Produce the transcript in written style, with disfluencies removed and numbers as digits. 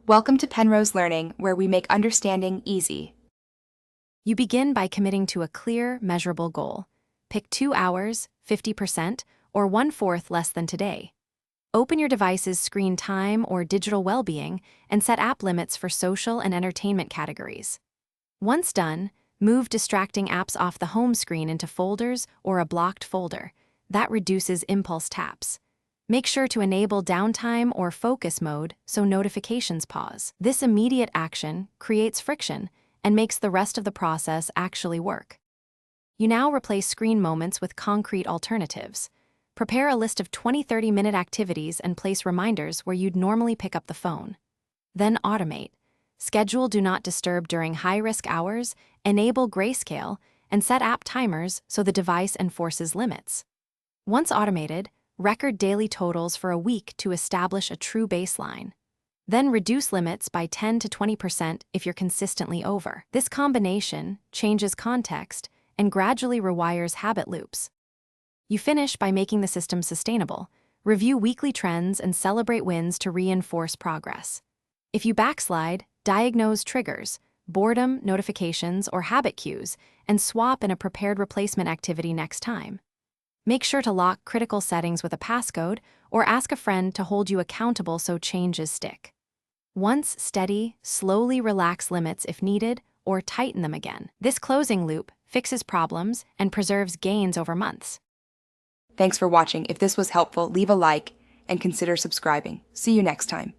Welcome to Penrose Learning, where we make understanding easy. You begin by committing to a clear, measurable goal. Pick 2 hours, 50%, or 1/4 less than today. Open your device's screen time or digital well-being and set app limits for social and entertainment categories. Once done, move distracting apps off the home screen into folders or a blocked folder. That reduces impulse taps. Make sure to enable downtime or focus mode so notifications pause. This immediate action creates friction and makes the rest of the process actually work. You now replace screen moments with concrete alternatives. Prepare a list of 20-30-minute activities and place reminders where you'd normally pick up the phone. Then automate. Schedule Do Not Disturb during high-risk hours, enable grayscale, and set app timers so the device enforces limits. Once automated, record daily totals for a week to establish a true baseline. Then reduce limits by 10 to 20% if you're consistently over. This combination changes context and gradually rewires habit loops. You finish by making the system sustainable. Review weekly trends and celebrate wins to reinforce progress. If you backslide, diagnose triggers, boredom, notifications, or habit cues, and swap in a prepared replacement activity next time. Make sure to lock critical settings with a passcode or ask a friend to hold you accountable so changes stick. Once steady, slowly relax limits if needed or tighten them again. This closing loop fixes problems and preserves gains over months. Thanks for watching. If this was helpful, leave a like and consider subscribing. See you next time.